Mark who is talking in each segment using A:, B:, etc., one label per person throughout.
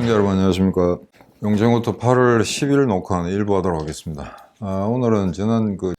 A: 시청자 여러분 안녕하십니까. 영쟁부터 8월 10일 녹화는 일부 하도록 하겠습니다. 오늘은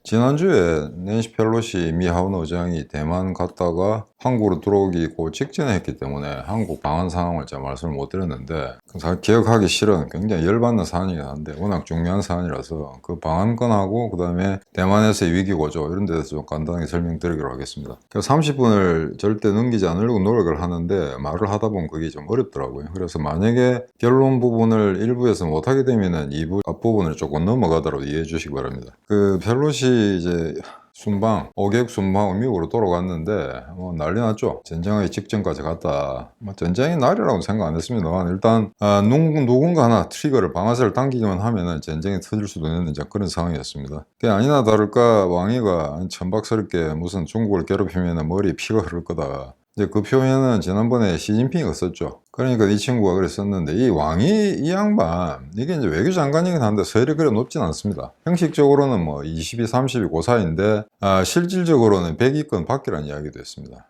A: 지난주에 낸시 펠로시 미 하원 의장이 대만 갔다가 한국으로 들어오기 직전에 했기 때문에 한국 방한 상황을 제가 말씀을 못 드렸는데, 기억하기 싫은 굉장히 열받는 사안이긴 한데 워낙 중요한 사안이라서 그 방한건하고 그 다음에 대만에서의 위기구조 이런 데서 좀 간단하게 설명드리도록 하겠습니다. 30분을 절대 넘기지 않으려고 노력을 하는데 말을 하다 보면 그게 좀 어렵더라고요. 그래서 만약에 결론 부분을 일부에서 못하게 되면은 2부 앞부분을 조금 넘어가도록 이해해 주시기 바랍니다. 펠로시 이제 순방, 5개국 순방하고 미국으로 돌아갔는데 난리 났죠. 전쟁하기 직전까지 갔다. 전쟁의 날이라고 생각 안 했습니다만 일단 누군가 하나 트리거를 방아쇠를 당기기만 하면은 전쟁이 터질 수도 있는 그런 상황이었습니다. 그게 아니나 다를까 왕이가 천박스럽게 무슨 중국을 괴롭히면 머리에 피가 흐를 거다. 이제 그 표현은 지난번에 시진핑이가 썼죠. 그러니까 이 친구가 그랬었는데, 이 왕이 이 양반 이게 이제 외교장관이긴 한데 서열이 그래 높진 않습니다. 형식적으로는 22, 30이 그 사이인데 실질적으로는 100위권 밖이라는 이야기도 했습니다.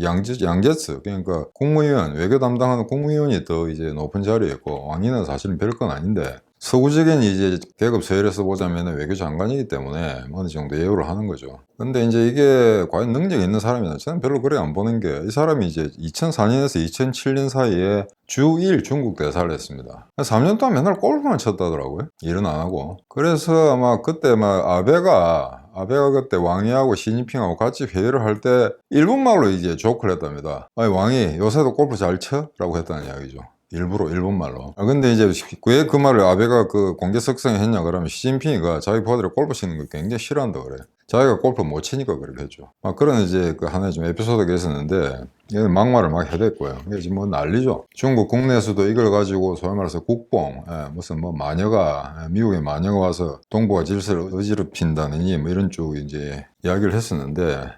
A: 양제츠 그러니까 국무위원, 외교 담당하는 국무위원이 더 이제 높은 자리였고, 왕위는 사실은 별건 아닌데 서구적인 이제 계급 서열에서 보자면 외교장관이기 때문에 어느 정도 예우를 하는 거죠. 근데 이제 이게 과연 능력이 있는 사람이냐? 저는 별로 그래 안 보는 게, 이 사람이 이제 2004년에서 2007년 사이에 주1 중국 대사를 했습니다. 3년 동안 맨날 골프만 쳤다더라고요. 일은 안 하고. 그래서 아마 그때 아베가 그때 왕이하고 시진핑하고 같이 회의를 할 때 일본말로 이제 조크를 했답니다. 아니, 왕이 요새도 골프 잘 쳐? 라고 했다는 이야기죠. 일부러 일본말로. 근데 이제 왜 그 말을 아베가 공개석상에 했냐 그러면, 시진핑이가 자기 부하들이 골프 치는 거 굉장히 싫어한다 그래. 자기가 골프 못 치니까 그렇게 했죠. 그런 이제 하나의 좀 에피소드가 있었는데, 얘는 막말을 막 해댔고요. 이게 지금 난리죠. 중국 국내에서도 이걸 가지고 소위 말해서 국뽕, 무슨 마녀가, 미국의 마녀가 와서 동북아 질서를 어지럽힌다느니 이런 쪽 이제 이야기를 했었는데,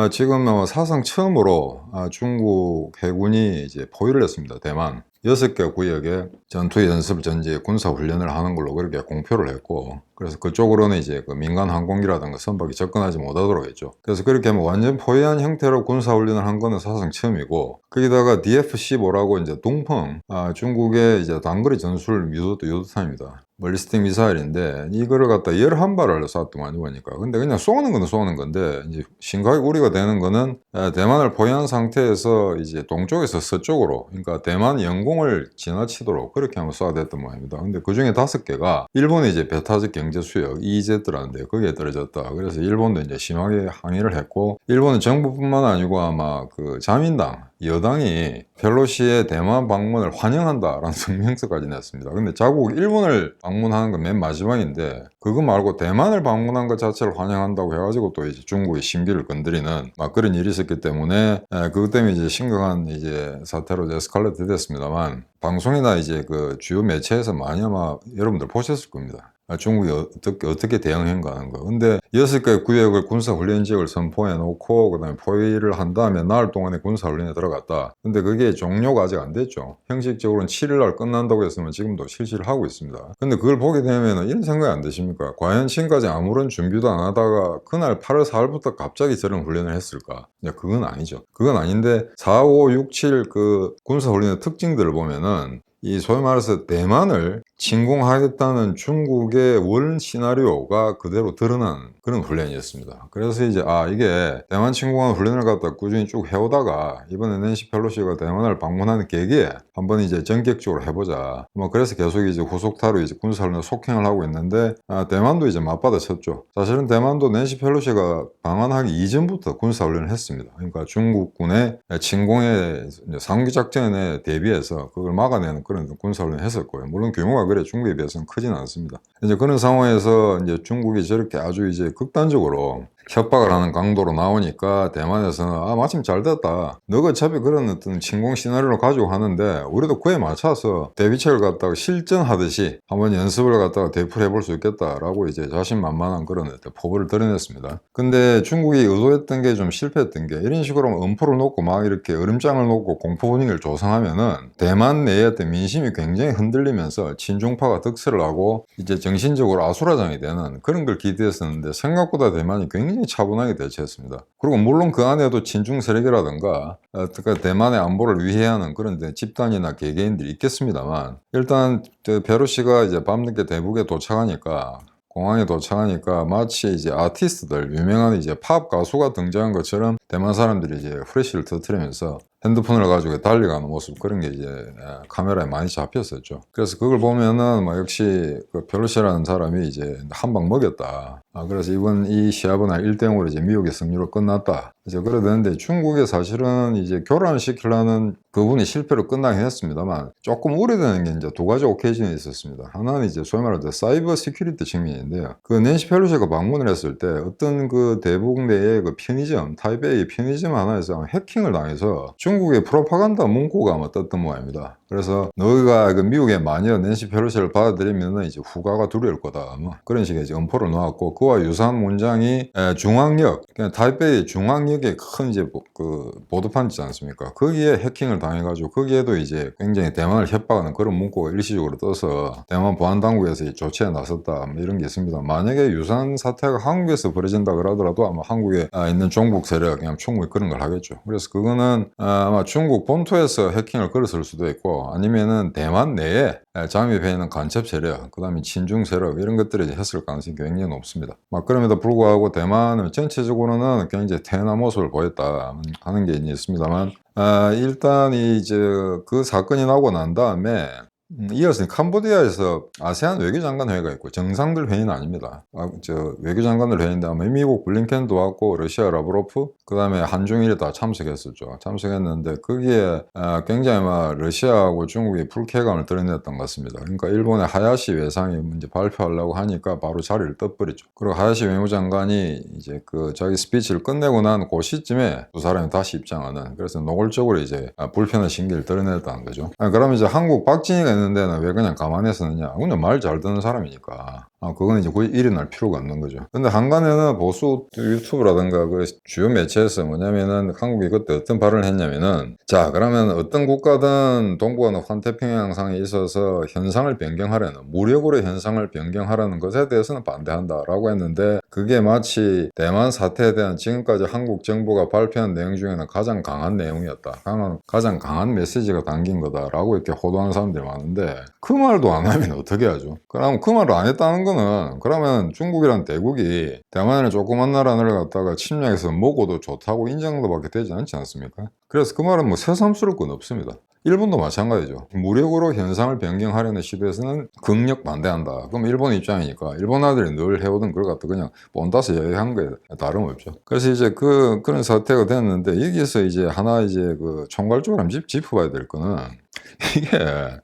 A: 지금 사상 처음으로 중국 해군이 이제 포위를 했습니다. 대만 6개 구역에 전투 연습 전제 군사 훈련을 하는 걸로 그렇게 공표를 했고, 그래서 그쪽으로는 이제 민간 항공기라든가 선박이 접근하지 못하도록 했죠. 그래서 그렇게 완전 포위한 형태로 군사 훈련을 한 거는 사상 처음이고, 거기다가 DF-15라고 이제 동펑, 중국의 이제 단거리 전술 유도탄입니다. 멀리스틱 미사일인데 이거를 갖다 11발을 쐈더만 보니까. 근데 그냥 쏘는 거는 쏘는 건데, 이제 심각하게 우려가 되는 거는 대만을 포위한 상태에서 이제 동쪽에서 서쪽으로, 그러니까 대만 영공을 지나치도록 그렇게 한번 쏴댔던 모양입니다. 근데 그 중에 5개가 일본의 이제 배타적 경제 수역 EEZ라는데 거기에 떨어졌다. 그래서 일본도 이제 심하게 항의를 했고, 일본은 정부뿐만 아니고 아마 자민당 여당이 펠로시의 대만 방문을 환영한다라는 성명서까지 냈습니다. 근데 자국 일본을 방문하는 건 맨 마지막인데, 그거 말고 대만을 방문한 것 자체를 환영한다고 해가지고 또 이제 중국의 심기를 건드리는 그런 일이 있었기 때문에, 그것 때문에 이제 심각한 이제 사태로 에스컬레이트 됐습니다만, 방송이나 이제 주요 매체에서 많이 아마 여러분들 보셨을 겁니다. 중국이 어떻게 대응한가 하는 거. 근데 6개 구역을 군사훈련 지역을 선포해 놓고 그다음에 포위를 한 다음에 나흘 동안의 군사훈련에 들어갔다. 근데 그게 종료가 아직 안 됐죠. 형식적으로는 7일 날 끝난다고 했으면 지금도 실시를 하고 있습니다. 근데 그걸 보게 되면 이런 생각이 안 드십니까? 과연 지금까지 아무런 준비도 안 하다가 그날 8월 4일부터 갑자기 저런 훈련을 했을까? 그건 아니죠. 그건 아닌데 4, 5, 6, 7 군사훈련의 특징들을 보면은, 이 소위 말해서 대만을 침공하겠다는 중국의 원 시나리오가 그대로 드러난 그런 훈련이었습니다. 그래서 이제 이게 대만 침공하는 훈련을 갖다 꾸준히 쭉 해오다가 이번에 낸시 펠로시가 대만을 방문하는 계기에 한번 이제 전격적으로 해보자. 그래서 계속 이제 후속타로 이제 군사훈련 속행을 하고 있는데, 대만도 이제 맞받아쳤죠. 사실은 대만도 낸시 펠로시가 방한하기 이전부터 군사훈련을 했습니다. 그러니까 중국군의 침공의 상기작전에 대비해서 그걸 막아내는 그런 군사훈련을 했었고요. 물론 규모가 그래 중국에 비해서는 크진 않습니다. 이제 그런 상황에서 이제 중국이 저렇게 아주 이제 극단적으로 협박을 하는 강도로 나오니까 대만에서는 마침 잘 됐다. 너가 어차피 그런 어떤 침공 시나리오를 가지고 하는데 우리도 그에 맞춰서 대비책을 갖다가 실전하듯이 한번 연습을 갖다가 되풀이해 볼 수 있겠다라고 이제 자신만만한 그런 포부를 드러냈습니다. 근데 중국이 의도했던 게 좀 실패했던 게, 이런 식으로 음포를 놓고 막 이렇게 얼음장을 놓고 공포 분위기를 조성하면은 대만 내의 어떤 민심이 굉장히 흔들리면서 친중파가 득세를 하고 이제 정신적으로 아수라장이 되는 그런 걸 기대했었는데, 생각보다 대만이 굉장히 굉장히 차분하게 대처했습니다. 그리고 물론 그 안에도 친중 세력이라든가 대만의 안보를 위해하는 그런 집단이나 개개인들이 있겠습니다만, 일단 페로시가 이제 밤늦게 대북에 도착하니까, 공항에 도착하니까 마치 이제 아티스트들, 유명한 이제 팝 가수가 등장한 것처럼 대만 사람들이 이제 프레쉬를 터뜨리면서 핸드폰을 가지고 달려가는 모습, 그런 게 이제 카메라에 많이 잡혔었죠. 그래서 그걸 보면은 역시 그 펠로시라는 사람이 이제 한 방 먹였다. 그래서 이번 이 시합은 1대0으로 이제 미국의 승리로 끝났다. 이제 그래 되는데, 중국에 사실은 이제 교란시키려는 그분이 실패로 끝나긴 했습니다만, 조금 우려되는 게 이제 두 가지 오케이전이 있었습니다. 하나는 이제 소위 말하는 사이버 시큐리티 측면인데요. 그 낸시 펠로시가 방문을 했을 때 어떤 그 대북 내의 그 편의점, 타이베이 편의점 하나에서 해킹을 당해서 중국의 프로파간다 문구가 아마 떴던 모양입니다. 그래서 너희가 그 미국의 마녀 낸시 펠로시를 받아들이면 이제 후가가 두려울 거다, 뭐 그런 식의 이제 엄포를 놓았고, 그와 유사한 문장이 중앙역, 그냥 타이베이 중앙역에 큰 이제 그 보도판 있지 않습니까? 거기에 해킹을 당해가지고 거기에도 이제 굉장히 대만을 협박하는 그런 문구가 일시적으로 떠서 대만 보안당국에서 조치에 나섰다, 뭐 이런 게 있습니다. 만약에 유사한 사태가 한국에서 벌어진다 그러더라도 아마 한국에 있는 종북 세력 그냥 충분히 그런 걸 하겠죠. 그래서 그거는 아마 중국 본토에서 해킹을 걸었을 수도 있고, 아니면은 대만 내에 잠입해 있는 간첩 세력, 그 다음에 친중 세력, 이런 것들이 했을 가능성이 굉장히 높습니다. 그럼에도 불구하고 대만은 전체적으로는 굉장히 태연한 모습을 보였다 하는 게 있습니다만, 일단 이제 그 사건이 나고 난 다음에 이어서 캄보디아에서 아세안 외교장관 회의가 있고, 정상들 회의는 아닙니다. 외교장관들 회의인데 아마 미국 블링켄도 왔고, 러시아 라브로프, 그 다음에 한중일이 다 참석했었죠. 참석했는데 거기에 굉장히 러시아하고 중국이 불쾌감을 드러냈던 것 같습니다. 그러니까 일본의 하야시 외상이 이제 발표하려고 하니까 바로 자리를 떠버리죠. 그리고 하야시 외무장관이 이제 그 자기 스피치를 끝내고 난 그 시점에 두 사람이 다시 입장하는, 그래서 노골적으로 이제 불편한 심기를 드러냈다는 거죠. 그러면 이제 한국 박진희가 있는 데는 왜 그냥 가만히 있었느냐? 그냥 말 잘 듣는 사람이니까. 그건 이제 거의 일어날 필요가 없는 거죠. 근데 한간에는 보수 유튜브라든가 그 주요 매체에서 뭐냐면은, 한국이 그때 어떤 발언을 했냐면은, 자, 그러면 어떤 국가든 동북아나 환태평양상에 있어서 현상을 변경하려는, 무력으로 현상을 변경하라는 것에 대해서는 반대한다라고 했는데, 그게 마치 대만 사태에 대한 지금까지 한국 정부가 발표한 내용 중에는 가장 강한 내용이었다, 가장 강한 메시지가 담긴 거다라고 이렇게 호도하는 사람들이 많은데, 그 말도 안 하면 어떻게 하죠? 그럼 그 말을 안 했다는 거는, 그러면 중국이란 대국이 대만이라는 조그만 나라를 갖다가 침략해서 먹어도 좋다고 인정도 받게 되지 않지 않습니까? 그래서 그 말은 뭐 새삼스러울 건 없습니다. 일본도 마찬가지죠. 무력으로 현상을 변경하려는 시도에서는 극력 반대한다. 그럼 일본 입장이니까 일본 아들이 늘 해오던 걸 갖다 그냥 본따서 이야기한 거에 다름없죠. 그래서 이제 그런 사태가 됐는데, 여기서 이제 하나 이제 그 총괄적으로 한번 짚어봐야 될 거는, 이게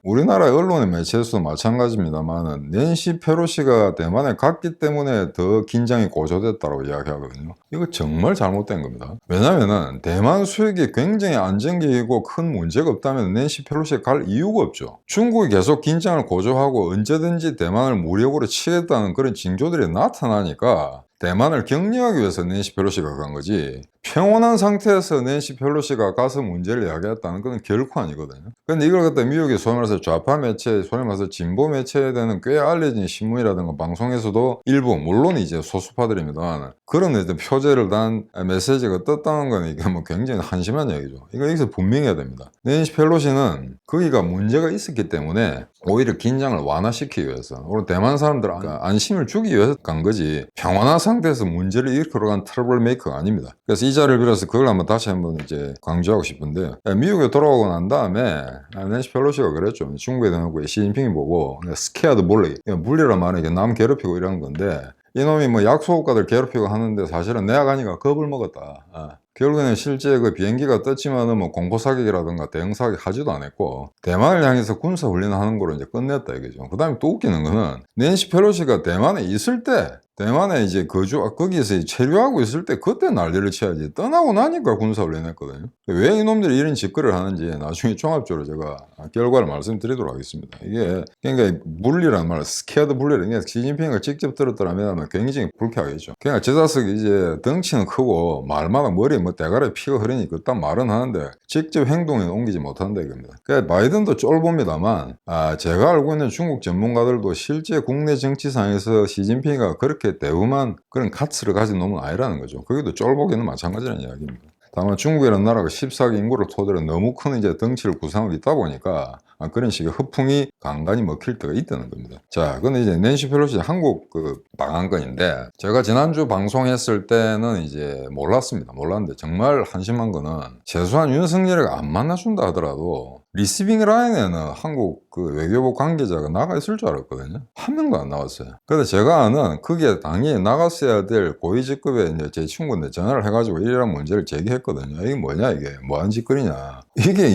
A: 우리나라 언론의 매체에서도 마찬가지입니다만, 낸시 펠로시가 대만에 갔기 때문에 더 긴장이 고조됐다고 이야기하거든요. 이거 정말 잘못된 겁니다. 왜냐면은 대만 수역이 굉장히 안정적이고 큰 문제가 없다면 낸시 펠로시가 갈 이유가 없죠. 중국이 계속 긴장을 고조하고 언제든지 대만을 무력으로 치겠다는 그런 징조들이 나타나니까 대만을 격려하기 위해서 낸시 펠로시가 간 거지, 평온한 상태에서 낸시 펠로시가 가서 문제를 야기했다는 건 결코 아니거든요. 근데 이걸 갖다 미국의 소위 말해서 좌파 매체, 소위 말해서 진보 매체에 대한 꽤 알려진 신문이라든가 방송에서도 일부, 물론 이제 소수파들입니다만, 그런 어떤 표제를 단 메시지가 떴다는 건 이게 뭐 굉장히 한심한 얘기죠. 이거 여기서 분명해야 됩니다. 낸시 펠로시는 거기가 문제가 있었기 때문에 오히려 긴장을 완화시키기 위해서, 오히려 대만 사람들 안심을 주기 위해서 간 거지, 평온한 상태에서 문제를 일으키러 간 트러블 메이커가 아닙니다. 그래서 이 자리를 빌어서 그걸 다시 한번 이제 강조하고 싶은데요. 미국에 돌아오고 난 다음에 낸시 펠로시가 그랬죠. 중국에 대한 시진핑이 보고 스케어드 bully, 물리란 말은 이게 남 괴롭히고 이런 건데, 이놈이 뭐 약소국가들 괴롭히고 하는데 사실은 내가 가니까 겁을 먹었다. 결국에는 실제 그 비행기가 떴지만은 뭐 공포사격이라든가 대응사격 하지도 않았고, 대만을 향해서 군사훈련을 하는 거로 이제 끝냈다 이거죠. 그 다음에 또 웃기는 거는, 낸시 펠로시가 대만에 있을 때, 대만에 이제 거기에서 체류하고 있을 때 그때 난리를 쳐야지, 떠나고 나니까 군사훈련 했거든요. 왜 이놈들이 이런 짓거리를 하는지 나중에 종합적으로 제가 결과를 말씀드리도록 하겠습니다. 이게 그러니까 물리라는 말, 스케어드 분리를, 그러니까 시진핑을 직접 들었더라면 굉장히 불쾌하겠죠. 그러니까 저 자식이 이제 덩치는 크고 말마다 머리에 뭐 대가리에 피가 흐르니 그딴 말은 하는데 직접 행동에 옮기지 못한다 이겁니다. 그러니까 바이든도 쫄봅니다만, 제가 알고 있는 중국 전문가들도 실제 국내 정치상에서 시진핑이가 그렇게 그렇게 대우만 그런 가치를 가진 놈은 아니라는 거죠. 거기도 쫄보기는 마찬가지라는 이야기입니다. 다만 중국이라는 나라가 14개 인구를 토대로 너무 큰 이제 덩치를 구성하고 있다 보니까 그런 식의 허풍이 간간히 먹힐 때가 있다는 겁니다. 자, 근데 이제 낸시 펠로시 한국 그 방한건인데, 제가 지난주 방송했을 때는 이제 몰랐는데 정말 한심한 거는 최소한 윤석열이가 안 만나준다 하더라도 리시빙 라인에는 한국 그 외교부 관계자가 나가 있을 줄 알았거든요. 한 명도 안 나왔어요. 그래서 제가 아는 그게 당연히 나갔어야 될 고위직급의 이제 제 친구인데 전화를 해가지고 이런 문제를 제기했거든요. 이게 뭐냐, 이게 뭐하는 짓거리냐, 이게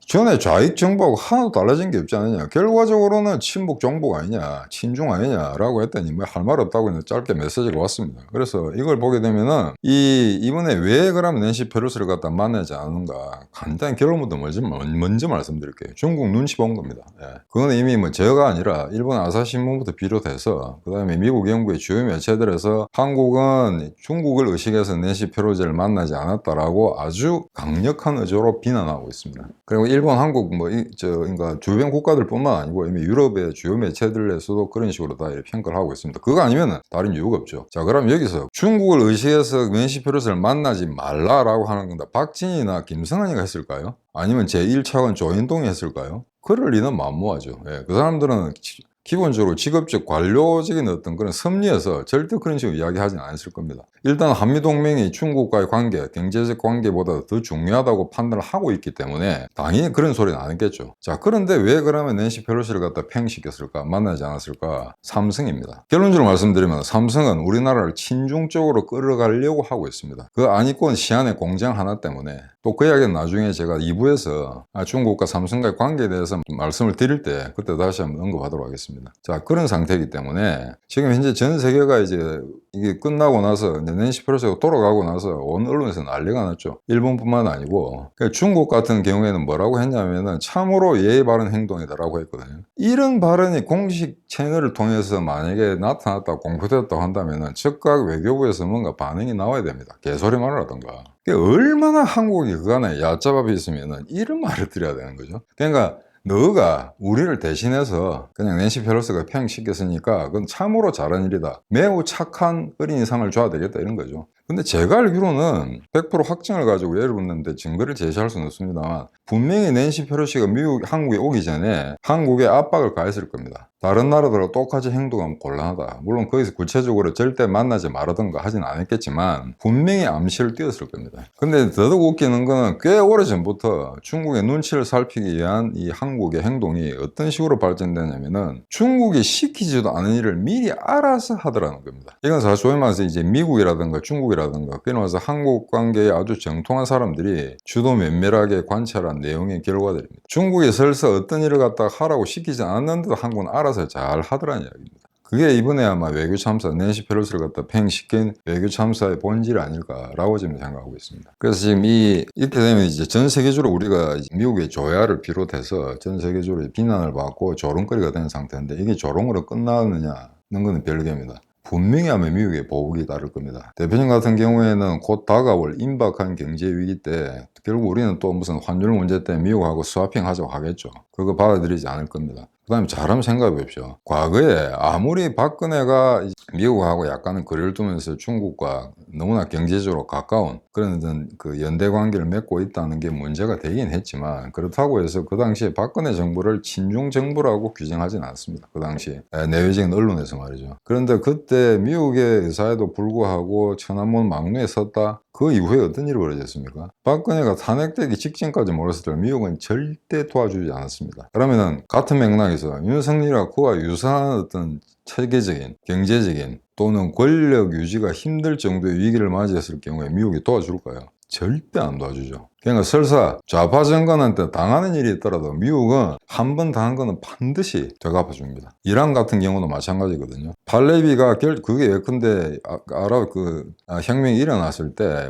A: 전에 좌익 정부하고 하나도 달라진 게 없지 않느냐, 결과적으로는 친북 정부가 아니냐, 친중 아니냐라고 했더니 뭐 할 말 없다고 그냥 짧게 메시지가 왔습니다. 그래서 이걸 보게 되면은 이번에 왜 그러면 낸시 펠로시를 갖다 만나지 않은가, 간단히 결론부터 먼저 말씀드릴게요. 중국 눈치 본 겁니다. 예. 그건 이미 뭐 제가 아니라 일본 아사신문부터 비롯해서 그 다음에 미국 연구의 주요 매체들에서 한국은 중국을 의식해서 낸시 펠로시를 만나지 않았다라고 아주 강력한 의조로 비난하고 있습니다. 그리고 일본, 한국 그러니까 주변 국가들뿐만 아니고 이미 유럽의 주요 매체들에서도 그런 식으로 다 이렇게 평가를 하고 있습니다. 그거 아니면 다른 이유가 없죠. 자, 그럼 여기서 중국을 의식해서 낸시 펠로시를 만나지 말라라고 하는 건데 박진희나 김성한이가 했을까요? 아니면 제1차관 조인동이 했을까요? 그럴 리는 만무하죠. 예, 그 사람들은 기본적으로 직업적 관료적인 어떤 그런 섭리에서 절대 그런 식으로 이야기하진 않았을 겁니다. 일단 한미동맹이 중국과의 관계, 경제적 관계보다 더 중요하다고 판단을 하고 있기 때문에 당연히 그런 소리는 안 했겠죠. 자, 그런데 왜 그러면 낸시 펠로시를 갖다 팽시켰을까, 만나지 않았을까? 삼성입니다. 결론적으로 말씀드리면 삼성은 우리나라를 친중 쪽으로 끌어가려고 하고 있습니다. 그 안이권 시안의 공장 하나 때문에. 또 그 이야기는 나중에 제가 2부에서 중국과 삼성과의 관계에 대해서 말씀을 드릴 때 그때 다시 한번 언급하도록 하겠습니다. 자, 그런 상태이기 때문에 지금 현재 전 세계가 이제 이게 끝나고 나서 이제 낸시 펠로시가 돌아가고 나서 온 언론에서 난리가 났죠. 일본뿐만 아니고. 그러니까 중국 같은 경우에는 뭐라고 했냐면은 참으로 예의 바른 행동이다라고 했거든요. 이런 발언이 공식 채널을 통해서 만약에 나타났다, 공표됐다고 한다면은 즉각 외교부에서 뭔가 반응이 나와야 됩니다. 개소리 말하라던가. 얼마나 한국이 그간에 얕잡아 있으면은 이런 말을 드려야 되는 거죠. 그러니까 너가 우리를 대신해서 그냥 낸시 펠로시가 평시켰으니까 그건 참으로 잘한 일이다, 매우 착한 어린이상을 줘야 되겠다, 이런 거죠. 근데 제가 알기로는 100% 확증을 가지고 여러분한테 증거를 제시할 수는 없습니다만 분명히 낸시 펠로시가 한국에 오기 전에 한국에 압박을 가했을 겁니다. 다른 나라들과 똑같이 행동하면 곤란하다. 물론 거기서 구체적으로 절대 만나지 말아던가 하진 않았겠지만 분명히 암시를 띄웠을 겁니다. 근데 더더욱 웃기는 거는 꽤 오래전부터 중국의 눈치를 살피기 위한 이 한국의 행동이 어떤 식으로 발전되냐면은 중국이 시키지도 않은 일을 미리 알아서 하더라는 겁니다. 이건 사실 소위 말해서 이제 미국이라든가 중국이라든가 그런 와서 한국 관계에 아주 정통한 사람들이 주도 면밀하게 관찰한 내용의 결과들입니다. 중국이 설사 어떤 일을 갖다가 하라고 시키지 않았는데도 한국은 알아서 잘 하더라는 이야기입니다. 그게 이번에 아마 외교 참사, 낸시 펠로시를 갖다 팽시킨 외교 참사의 본질 아닐까라고 지금 생각하고 있습니다. 그래서 지금 이렇게 되면 이제 전 세계적으로 우리가 미국의 조야를 비롯해서 전 세계적으로 비난을 받고 조롱거리가 된 상태인데 이게 조롱으로 끝나느냐는 건 별개입니다. 분명히 아마 미국의 보복이 따를 겁니다. 대표님 같은 경우에는 곧 다가올 임박한 경제 위기 때 결국 우리는 또 무슨 환율 문제 때문에 미국하고 스와핑 하자고 하겠죠. 그거 받아들이지 않을 겁니다. 그 다음에 잘 한번 생각해 보십시오. 과거에 아무리 박근혜가 미국하고 약간은 거리를 두면서 중국과 너무나 경제적으로 가까운 그런 그 연대 관계를 맺고 있다는 게 문제가 되긴 했지만 그렇다고 해서 그 당시에 박근혜 정부를 친중 정부라고 규정하지는 않습니다. 그 당시에 내외적인 언론에서 말이죠. 그런데 그때 미국의 의사에도 불구하고 천안문 막루에 섰다. 그 이후에 어떤 일이 벌어졌습니까? 박근혜가 탄핵되기 직전까지 몰았을 때 미국은 절대 도와주지 않았습니다. 그러면은 같은 맥락에서 윤석열과 그와 유사한 어떤 체계적인, 경제적인 또는 권력 유지가 힘들 정도의 위기를 맞이했을 경우에 미국이 도와줄까요? 절대 안 도와주죠. 그러니까 설사 좌파 정권한테 당하는 일이 있더라도 미국은 한 번 당한 거는 반드시 되갚아줍니다. 이란 같은 경우도 마찬가지거든요. 팔레비가 그게 예컨대 아랍 혁명이 일어났을 때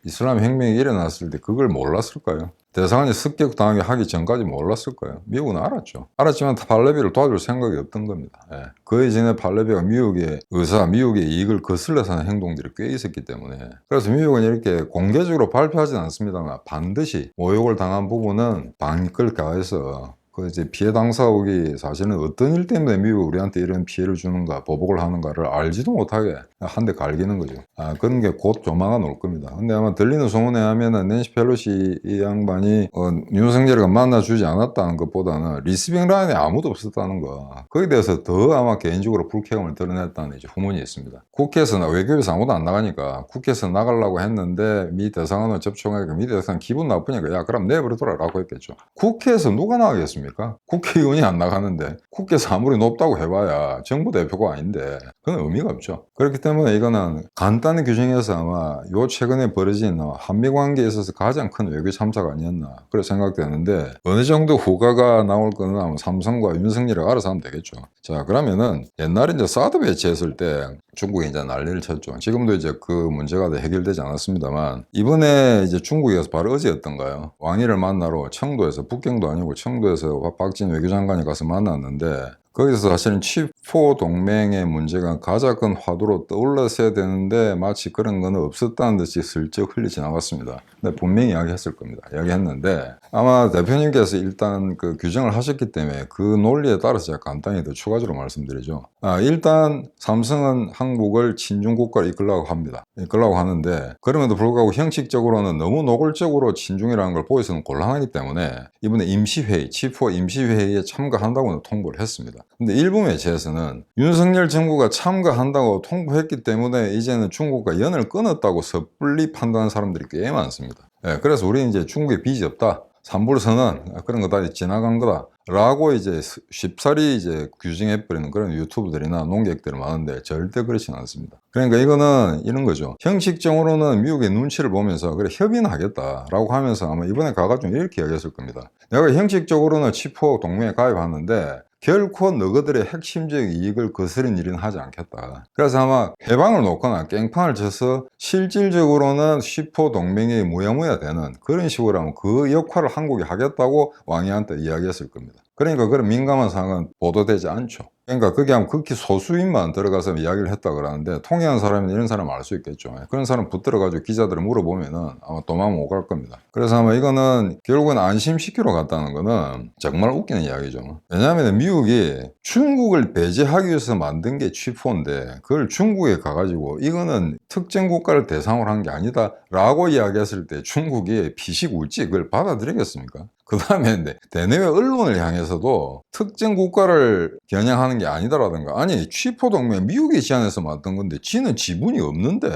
A: 이슬람 혁명이 일어났을 때 그걸 몰랐을까요? 대사관이 습격당하게 하기 전까지 몰랐을까요? 미국은 알았죠. 알았지만 팔레비를 도와줄 생각이 없던 겁니다. 예. 그 이전에 팔레비가 미국의 의사, 미국의 이익을 거슬러서 하는 행동들이 꽤 있었기 때문에 그래서 미국은 이렇게 공개적으로 발표하지는 않습니다만 반드시 모욕을 당한 부분은 반걸 가해서 그 이제 피해 당사국이 사실은 어떤 일 때문에 미국 우리한테 이런 피해를 주는가, 보복을 하는가를 알지도 못하게 한 대 갈기는 거죠. 그런 게 곧 조만간 올 겁니다. 근데 아마 들리는 소문에 하면은 낸시 펠로시 이 양반이 윤석열이가 만나주지 않았다는 것보다는 리시빙 라인에 아무도 없었다는 거, 거기에 대해서 더 아마 개인적으로 불쾌감을 드러냈다는 이제 후문이 있습니다. 국회에서 외교에서 아무도 안 나가니까 국회에서 나가려고 했는데 미 대사관을 접촉하니까 미 대사관 기분 나쁘니까 야 그럼 내버려둬라 라고 했겠죠. 국회에서 누가 나가겠습니까? 국회의원이 안 나가는데 국회에서 아무리 높다고 해봐야 정부 대표가 아닌데 그건 의미가 없죠. 그렇기 때문에 이거는 간단히 규정해서 아마 요 최근에 벌어진 한미 관계에 있어서 가장 큰 외교 참사가 아니었나 그렇게 생각되는데, 어느 정도 후가가 나올 거는 아마 삼성과 윤석열이 알아서 하면 되겠죠. 자, 그러면은 옛날에 이제 사드 배치했을 때 중국이 이제 난리를 쳤죠. 지금도 이제 그 문제가 해결되지 않았습니다만, 이번에 이제 중국에서 바로 어제였던가요? 왕毅을 만나러 청도에서, 북경도 아니고 청도에서 박진 외교장관이 가서 만났는데, 거기서 사실은 치4 동맹의 문제가 가장 큰 화두로 떠올랐어야 되는데 마치 그런 건 없었다는 듯이 슬쩍 흘리 지나갔습니다. 근데 분명히 이야기했을 겁니다. 이야기했는데 아마 대표님께서 일단 그 규정을 하셨기 때문에 그 논리에 따라서 제가 간단히 더 추가적으로 말씀드리죠. 일단 삼성은 한국을 친중국가로 이끌려고 합니다. 이끌려고 하는데, 그럼에도 불구하고 형식적으로는 너무 노골적으로 친중이라는 걸 보여서는 곤란하기 때문에 이번에 임시회의, 치4 임시회의에 참가한다고 통보를 했습니다. 근데 일부 매체에서는 윤석열 정부가 참가한다고 통보했기 때문에 이제는 중국과 연을 끊었다고 섣불리 판단하는 사람들이 꽤 많습니다. 그래서 우리는 이제 중국에 빚이 없다, 삼불선언 그런 거 다 지나간 거다 라고 이제 쉽사리 이제 규정해버리는 그런 유튜브들이나 농객들이 많은데 절대 그렇지는 않습니다. 그러니까 이거는 이런 거죠. 형식적으로는 미국의 눈치를 보면서 그래 협의는 하겠다라고 하면서 아마 이번에 가가지고 이렇게 이야기했을 겁니다. 내가 형식적으로는 치4 동맹에 가입하는데 결코 너희들의 핵심적인 이익을 거스른 일은 하지 않겠다. 그래서 아마 해방을 놓거나 깽판을 쳐서 실질적으로는 치4 동맹이 무야무야 되는 그런 식으로 하면 그 역할을 한국이 하겠다고 왕이한테 이야기했을 겁니다. 그러니까 그런 민감한 사항은 보도되지 않죠. 그러니까 그게 하면 극히 소수인만 들어가서 이야기를 했다 그러는데, 통역한 사람은 이런 사람 알 수 있겠죠. 그런 사람 붙들어가지고 기자들을 물어보면은 아마 도망 못 갈 겁니다. 그래서 아마 이거는 결국은 안심시키러 갔다는 거는 정말 웃기는 이야기죠. 왜냐하면 미국이 중국을 배제하기 위해서 만든 게 치4인데 그걸 중국에 가가지고 이거는 특정 국가를 대상으로 한 게 아니다 라고 이야기했을 때 중국이 피식울지 그걸 받아들이겠습니까? 그 다음에 대내외 언론을 향해서도 특정 국가를 겨냥하는 게 아니다라든가, 아니 치4 동맹 미국이 제안해서 만든 건데 지는 지분이 없는데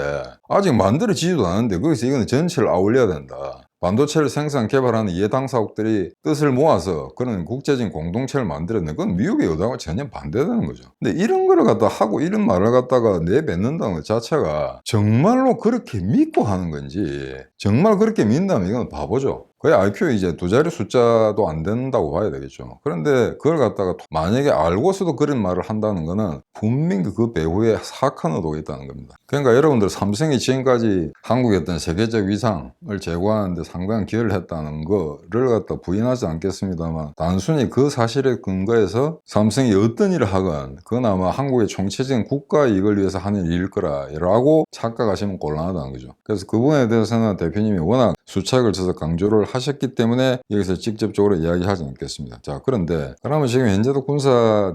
A: 아직 만들어지지도 않았는데 거기서 이거는 전체를 아울려야 된다. 반도체를 생산 개발하는 이해 당사국들이 뜻을 모아서 그런 국제적인 공동체를 만들었는데 그건 미국의 의도와 전혀 반대되는 거죠. 근데 이런 거를 갖다 하고 이런 말을 갖다가 내뱉는다는 것 자체가 정말로 그렇게 믿고 하는 건지, 정말 그렇게 믿는다면 이건 바보죠. 거의 IQ 이제 두 자리 숫자도 안 된다고 봐야 되겠죠. 그런데 그걸 갖다가 만약에 알고서도 그런 말을 한다는 거는 분명히 그 배후에 사악한 의도가 있다는 겁니다. 그러니까 여러분들 삼성이 지금까지 한국의 어떤 세계적 위상을 제고하는데 상당한 기여를 했다는 거를 갖다 부인하지 않겠습니다만, 단순히 그 사실에 근거해서 삼성이 어떤 일을 하건 그건 아마 한국의 총체적인 국가 이익을 위해서 하는 일일 거라고 착각하시면 곤란하다는 거죠. 그래서 그 부분에 대해서는 대표님이 워낙 수착을 쳐서 강조를 하셨기 때문에 여기서 직접적으로 이야기하지 않겠습니다. 자, 그런데 그러면 지금 현재도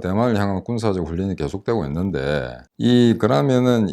A: 대만을 향한 군사적 훈련이 계속되고 있는데 그러면은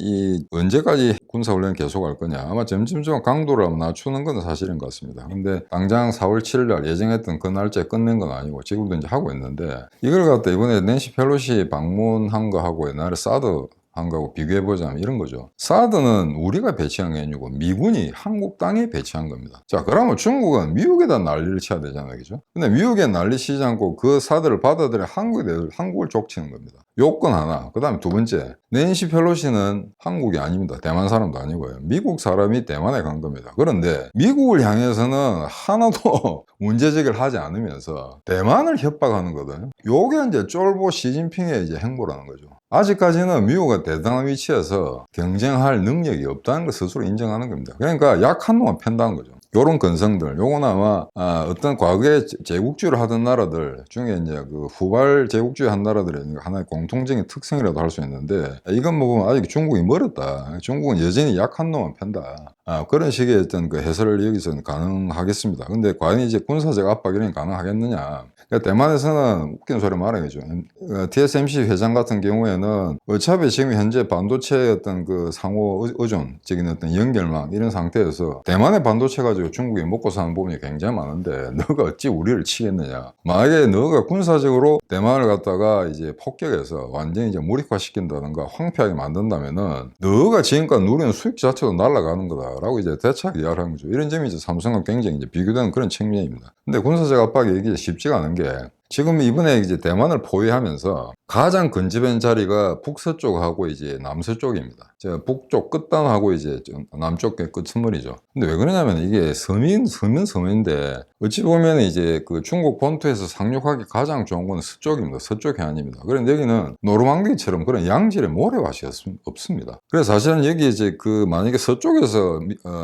A: 언제까지 군사 훈련이 계속할 거냐? 아마 점점 강도를 낮추는 건 사실인 것 같습니다. 근데 당장 4월 7일 날 예정했던 그 날짜에 끝낸 건 아니고 지금도 이제 하고 있는데, 이걸 갖다 이번에 낸시 펠로시 방문한 거하고 옛날에 사드 한 거하고 비교해보자면 이런 거죠. 사드는 우리가 배치한 게 아니고 미군이 한국 땅에 배치한 겁니다. 자, 그러면 중국은 미국에다 난리를 쳐야 되잖아요. 그죠? 근데 미국에 난리 치지 않고 그 사드를 받아들여 한국을 족치는 겁니다. 요건 하나. 그 다음에 두 번째, 낸시 펠로시는 한국이 아닙니다. 대만 사람도 아니고요. 미국 사람이 대만에 간 겁니다. 그런데 미국을 향해서는 하나도 문제제기를 하지 않으면서 대만을 협박하는 거거든요. 요게 이제 쫄보 시진핑의 이제 행보라는 거죠. 아직까지는 미국은 대단한 위치에서 경쟁할 능력이 없다는 걸 스스로 인정하는 겁니다. 그러니까 약한 놈만 편다는 거죠. 요런 근성들, 요건 아마 어떤 과거에 제국주의를 하던 나라들 중에 이제 그 후발 제국주의 한 나라들의 하나의 공통적인 특성이라도 할 수 있는데, 이건 뭐 보면 아직 중국이 멀었다. 중국은 여전히 약한 놈은 편다. 그런 식의 어떤 그 해설을 여기서는 가능하겠습니다. 근데 과연 이제 군사적 압박 이런 게 가능하겠느냐. 그러니까 대만에서는 웃긴 소리 말해야죠. TSMC 회장 같은 경우에는 어차피 지금 현재 반도체 어떤 그 상호 의존적인 어떤 연결망 이런 상태에서 대만의 반도체 가지고 중국이 먹고 사는 부분이 굉장히 많은데 너가 어찌 우리를 치겠느냐. 만약에 너가 군사적으로 대만을 갖다가 이제 폭격해서 완전히 이제 무력화시킨다든가 황폐하게 만든다면은 너가 지금까지 누리는 수익 자체도 날아가는 거다라고 이제 대차게 이야기를 하는 거죠. 이런 점이 이제 삼성과 굉장히 이제 비교되는 그런 측면입니다. 근데 군사적 압박이 이게 쉽지가 않은 게 지금 이번에 이제 대만을 포위하면서 가장 근접한 자리가 북서쪽하고 이제 남서쪽입니다. 제가 북쪽 끝단하고 이제 남쪽의 끝머리죠. 근데 왜 그러냐면 이게 섬인데 어찌 보면 이제 그 중국 본토에서 상륙하기 가장 좋은 건 서쪽입니다. 서쪽 해안입니다. 그런데 여기는 노르망디처럼 그런 양질의 모래밭이 없습니다. 그래서 사실은 여기 이제 그 만약에 서쪽에서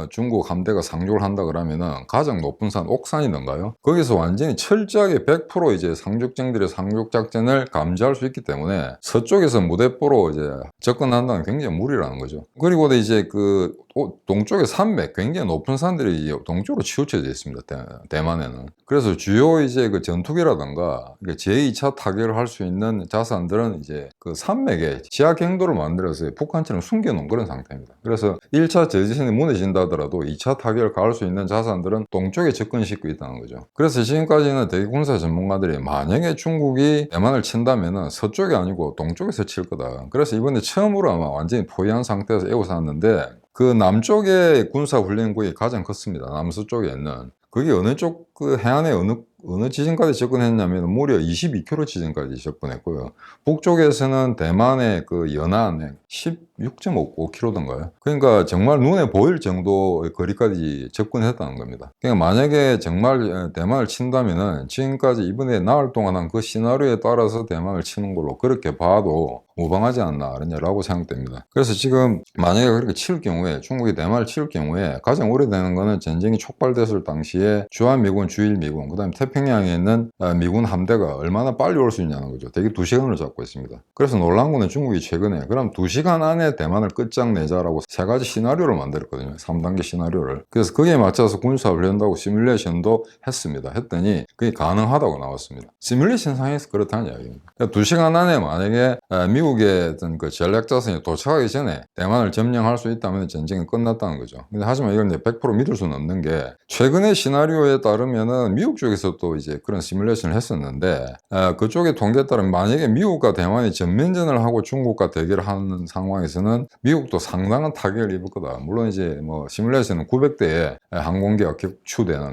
A: 중국 함대가 상륙을 한다 그러면은 가장 높은 산 옥산이던가요? 거기서 완전히 철저하게 100% 이제 상륙정들의 상륙작전을 감지할 수 있기 때문에 서쪽에서 무대포로 이제 접근한다는 굉장히 무리라는 거죠. 그리고 이제 그 동쪽의 산맥, 굉장히 높은 산들이 동쪽으로 치우쳐져 있습니다. 대만에는. 그래서 주요 이제 그 전투기라든가 제2차 타격을 할 수 있는 자산들은 이제 그 산맥에 지하 경도를 만들어서 북한처럼 숨겨놓은 그런 상태입니다. 그래서 1차 제지선이 무너진다 하더라도 2차 타격을 가할 수 있는 자산들은 동쪽에 접근시키고 있다는 거죠. 그래서 지금까지는 대기 군사 전문가들이 만약에 중국이 대만을 친다면은 서쪽이 아니고 동쪽에서 칠 거다. 그래서 이번에 처음으로 아마 완전히 포위한 상태에서 에워쌌는데 그 남쪽의 군사훈련구역이 가장 컸습니다. 남서쪽에 있는. 그게 어느 쪽 그 해안에 어느 지점까지 접근했냐면 무려 22km 지점까지 접근했고요. 북쪽에서는 대만의 그 연안 16.5km던가요. 그러니까 정말 눈에 보일 정도의 거리까지 접근했다는 겁니다. 그러니까 만약에 정말 대만을 친다면은 지금까지 이번에 나흘 동안 한 그 시나리오에 따라서 대만을 치는 걸로 그렇게 봐도 무방하지 않나라고 생각됩니다. 그래서 지금 만약에 그렇게 칠 경우에 중국이 대만을 칠 경우에 가장 우려되는 거는 전쟁이 촉발됐을 당시에 주한미군, 주일미군, 그 다음에 태평양에 있는 미군 함대가 얼마나 빨리 올 수 있냐는 거죠. 대개 2시간을 잡고 있습니다. 그래서 놀란 거는 중국이 최근에 그럼 2시간 안에 대만을 끝장내자라고 3가지 시나리오를 만들었거든요. 3단계 시나리오를. 그래서 거기에 맞춰서 군사훈련도 시뮬레이션도 했습니다. 했더니 그게 가능하다고 나왔습니다. 시뮬레이션 상에서 그렇다는 이야기입니다. 그러니까 2시간 안에 만약에 미국의 어떤 그 전략자산이 도착하기 전에 대만을 점령할 수 있다면 전쟁이 끝났다는 거죠. 근데 하지만 이걸 100% 믿을 수는 없는 게 최근의 시나리오에 따르면은 미국 쪽에서 또 이제 그런 시뮬레이션을 했었는데 그쪽의 통계에 따르면 만약에 미국과 대만이 전면전을 하고 중국과 대결을 하는 상황에서는 미국도 상당한 타격을 입을 거다. 물론 이제 뭐 시뮬레이션은 900대의 항공기가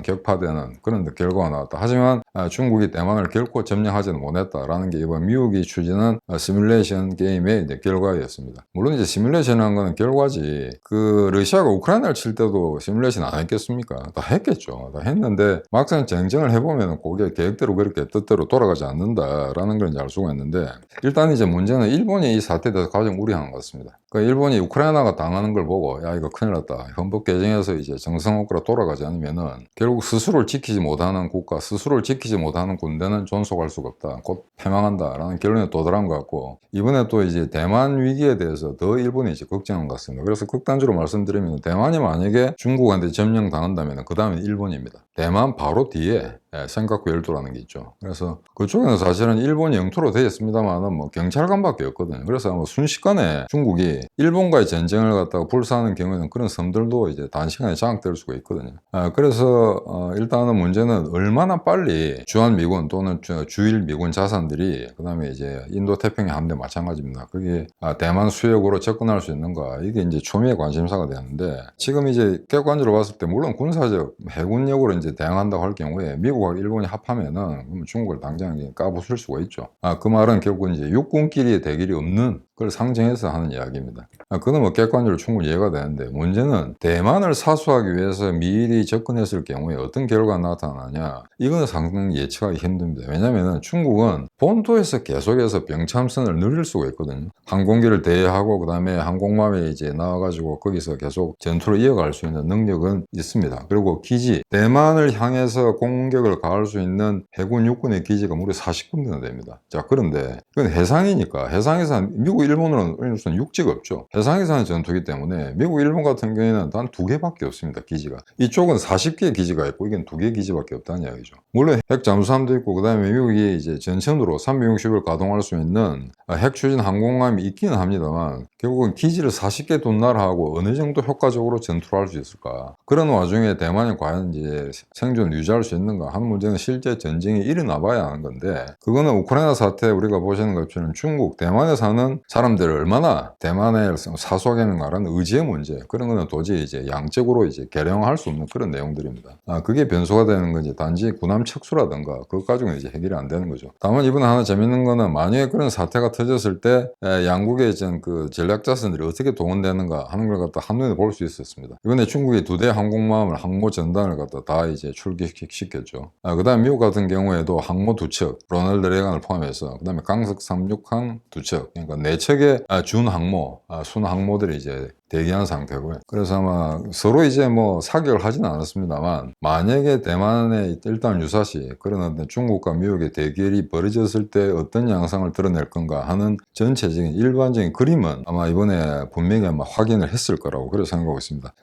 A: 격파되는 그런 결과가 나왔다. 하지만 중국이 대만을 결코 점령하지는 못했다라는 게 이번 미국이 추진한 시뮬레이션 게임의 이제 결과였습니다. 물론 이제 시뮬레이션이라는 거는 결과지 그 러시아가 우크라이나를 칠 때도 시뮬레이션 안 했겠습니까? 다 했겠죠. 다 했는데 막상 전쟁을 해보면 그게 계획대로 그렇게 뜻대로 돌아가지 않는다라는 걸 이제 알 수가 있는데 일단 이제 문제는 일본이 이 사태에 대해서 가장 우려하는 것 같습니다. 그러니까 일본이 우크라이나가 당하는 걸 보고 야 이거 큰일 났다. 헌법 개정에서 이제 정상국가로 돌아가지 않으면은 결국 스스로를 지키지 못하는 국가, 스스로를 지키지 못하는 군대는 존속할 수가 없다. 곧 패망한다라는 결론에 도달한 것 같고 이번에 또 이제 대만 위기에 대해서 더 일본이 이제 걱정한 것 같습니다. 그래서 극단적으로 말씀드리면 대만이 만약에 중국한테 점령 당한다면 그 다음에 일본입니다. 대만 바로 뒤에 센카쿠 열도라는 게 있죠. 그래서 그쪽에는 사실은 일본 영토로 되어 있습니다만은 뭐 경찰관밖에 없거든요. 그래서 아마 순식간에 중국이 일본과의 전쟁을 갖다가 불사하는 경우에는 그런 섬들도 이제 단시간에 장악될 수가 있거든요. 그래서 일단은 문제는 얼마나 빨리 주한미군 또는 주일미군 자산들이 그 다음에 이제 인도 태평양 함대 마찬가지입니다. 그게 대만 수역으로 접근할 수 있는가 이게 이제 초미의 관심사가 되는데 지금 이제 객관적으로 봤을 때 물론 군사적 해군력으로 이제 대항한다고 할 경우에 미국과 일본이 합하면은 중국을 당장 까부술 수가 있죠. 그 말은 결국 이제 육군끼리의 대결이 없는 그걸 상징해서 하는 이야기입니다. 그건 뭐 객관적으로 충분히 이해가 되는데, 문제는 대만을 사수하기 위해서 미리 접근했을 경우에 어떤 결과가 나타나냐, 이거는 상당히 예측하기 힘듭니다. 왜냐하면 중국은 본토에서 계속해서 병참선을 늘릴 수가 있거든요. 항공기를 대여하고 그 다음에 항공모함에 이제 나와가지고 거기서 계속 전투를 이어갈 수 있는 능력은 있습니다. 그리고 기지, 대만을 향해서 공격을 가할 수 있는 해군 육군의 기지가 무려 40군데나 됩니다. 자, 그런데 그건 해상이니까, 해상에서 미국, 일본으로는 육지가 없죠. 해상에서 하는 전투기 때문에 미국, 일본 같은 경우에는 단 2개밖에 없습니다. 기지가. 이쪽은 40개의 기지가 있고 이건 2개 기지밖에 없다는 이야기죠. 물론 핵 잠수함도 있고 그 다음에 미국이 이제 전선으로 360을 가동할 수 있는 핵 추진 항공모함이 있기는 합니다만, 결국은 기지를 40개 둔 나라하고 어느 정도 효과적으로 전투를 할 수 있을까? 그런 와중에 대만이 과연 이제 생존 유지할 수 있는가 하는 문제는 실제 전쟁이 일어나 봐야 하는 건데, 그거는 우크라이나 사태 우리가 보시는 것처럼 중국, 대만에 사는 사람들을 얼마나 대만에 사수하겠는가라는 의지의 문제, 그런 거는 도저히 이제 양적으로 이제 계량할 수 없는 그런 내용들입니다. 그게 변수가 되는 건지 단지 군함 척수라든가 그것 가지고는 이제 해결이 안 되는 거죠. 다만 이번에 하나 재밌는 거는, 만약에 그런 사태가 터졌을 때 양국의 그 전략자선들이 어떻게 동원되는가 하는 걸 갖다 한눈에 볼 수 있었습니다. 이번에 중국이 2대 항공모함을, 항모 전단을 갖다 다 이제 출격시켰죠. 그 다음에 미국 같은 경우에도 항모 2척, 로널드 레이건을 포함해서, 그 다음에 강석 36항 2척, 그러니까 4척의 준항모, 순항모들이 이제 대기한 상태고요. 그래서 아마 서로 이제 뭐 사격을 하지는 않았습니다만, 만약에 대만에 일단 유사시 그런 어떤 중국과 미국의 대결이 벌어졌을 때 어떤 양상을 드러낼 건가 하는 전체적인 일반적인 그림은 아마 이번에 분명히 아마 확인을 했을 거라고 그렇게 생각하고 있습니다.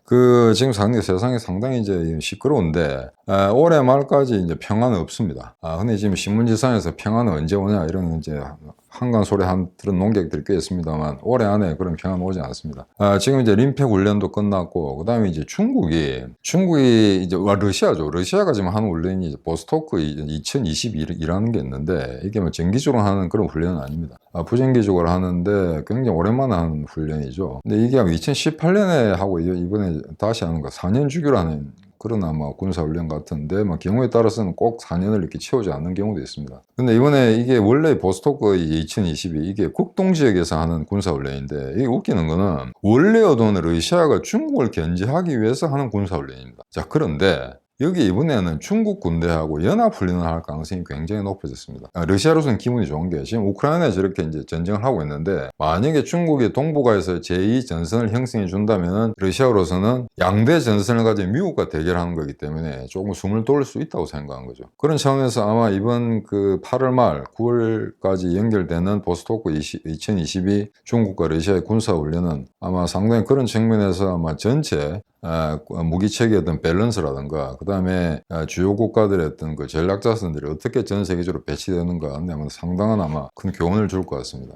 A: 지금 세상이 상당히 이제 시끄러운데, 올해 말까지 이제 평화는 없습니다. 근데 지금 신문지상에서 평화는 언제 오냐 이런 이제 한간 소리 들은 논객들이 꽤 있습니다만, 올해 안에 그런 평화는 오지 않습니다. 지금 이제 림팩 훈련도 끝났고, 그 다음에 이제 중국이 이제 러시아죠. 러시아가 지금 하는 훈련이 이제 보스토크 2022라는 게 있는데, 이게 뭐 정기적으로 하는 그런 훈련은 아닙니다. 부정기적으로 하는데 굉장히 오랜만에 하는 훈련이죠. 근데 이게 2018년에 하고 이번에 다시 하는 거 4년 주기로 하는 그런 아마 군사훈련 같은데, 경우에 따라서는 꼭 4년을 이렇게 채우지 않는 경우도 있습니다. 근데 이번에 이게 원래 보스토크 2022 이게 국동지역에서 하는 군사훈련인데, 이게 웃기는 거는 원래여도는 러시아가 중국을 견제하기 위해서 하는 군사훈련입니다. 자, 그런데 여기 이번에는 중국 군대하고 연합훈련을 할 가능성이 굉장히 높아졌습니다. 러시아로서는 기분이 좋은 게, 지금 우크라이나에 저렇게 이제 전쟁을 하고 있는데, 만약에 중국이 동북아에서 제2전선을 형성해 준다면 러시아로서는 양대 전선을 가지고 미국과 대결하는 거기 때문에 조금 숨을 돌릴 수 있다고 생각한 거죠. 그런 차원에서 아마 이번 8월 말 9월까지 연결되는 보스토크 2022 중국과 러시아의 군사훈련은 아마 상당히 그런 측면에서 아마 전체 무기체계의 어떤 밸런스라든가, 그 다음에 주요 국가들의 어떤 그 전략자선들이 어떻게 전 세계적으로 배치되는가 하면 상당한 아마 큰 교훈을 줄 것 같습니다.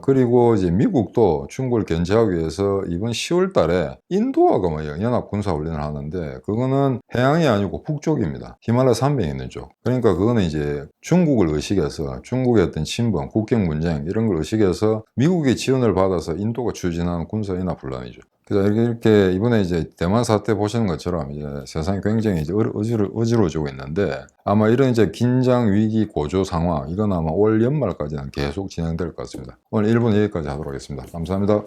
A: 그리고 이제 미국도 중국을 견제하기 위해서 이번 10월 달에 인도하고 연합 군사훈련을 하는데, 그거는 해양이 아니고 북쪽입니다. 히말라야 산맥에 있는 쪽. 그러니까 그거는 이제 중국을 의식해서, 중국의 어떤 침범, 국경 분쟁 이런 걸 의식해서 미국의 지원을 받아서 인도가 추진하는 군사연합훈련이죠. 그래서 이렇게 이번에 이제 대만 사태 보시는 것처럼 이제 세상이 굉장히 이제 어지러워지고 있는데, 아마 이런 이제 긴장, 위기, 고조 상황, 이건 아마 올 연말까지는 계속 진행될 것 같습니다. 오늘 1분 여기까지 하도록 하겠습니다. 감사합니다.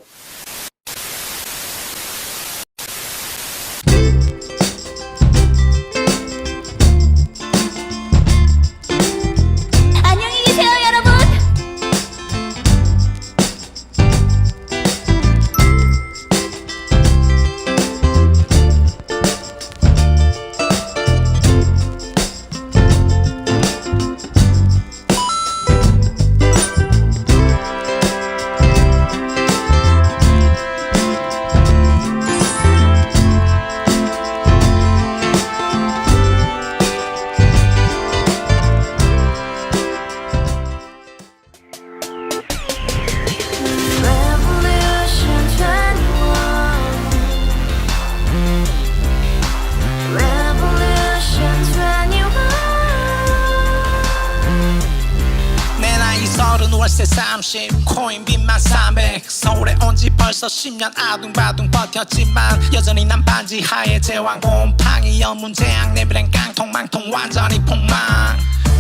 B: 월세 30 코인빚만 300 서울에 온 지 벌써 10년 아둥바둥 버텼지만 여전히 난 반지 하에 제왕 곰팡이 연문제약 내비랑 깡통망통 완전히 폭망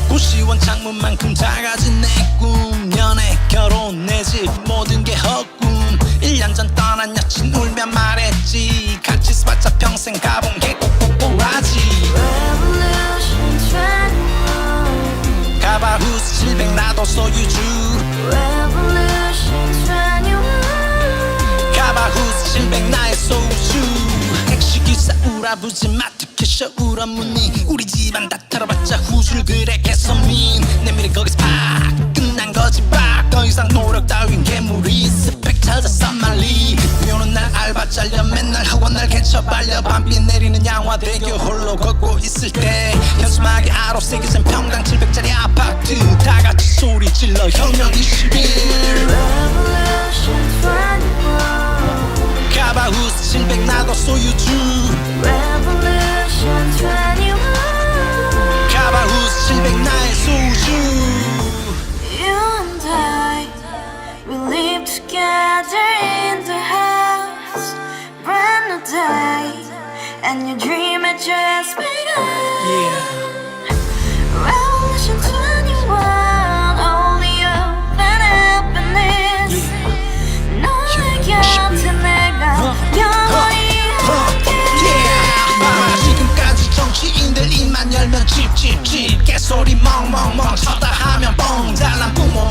B: 90원 창문만큼 작아진 내꿈 연애 결혼 내 집 모든 게 헛꿈 1년 전 떠난 여친 울며 말했지 같이 써봤자 평생 가본 게 꼭꼭꼬라지
C: Revolution 21
B: 가바후스 700 나도 소유주
C: Revolution 21
B: 가바후스 700 나의 소주 택시기사 우라부지 마트 캐셔 울어무니 우리 집안 다 털어봤자 후줄 그래 개선민 내 미래 거기서 팍 끝난 거지 팍더 이상 노력 따윈 괴물이 스펙 찾아서 말리 비오는 날 알바 잘려 맨날 학원 날 개쳐 발려 밤비 내리는 양화대교 홀로 걷고 있을 때 현수막에 아로 새겨진 평당 700짜리 아파트 다 같이 소리 질러 혁명 21
C: Revolution 21
B: 가바후스 700 나도 소유주
C: Revolution 21
B: 가바후스 700 나의 소주
C: You and I, we live together in the house Brand new day, and your dream had just begun Revolution 21, only hope and happiness 너의 곁에 내가 영원히
B: 지금까지 정치인들 입만 열면 찝찝찝 개소리 멍멍멍 쳤다 하면 뻥 잘난 부모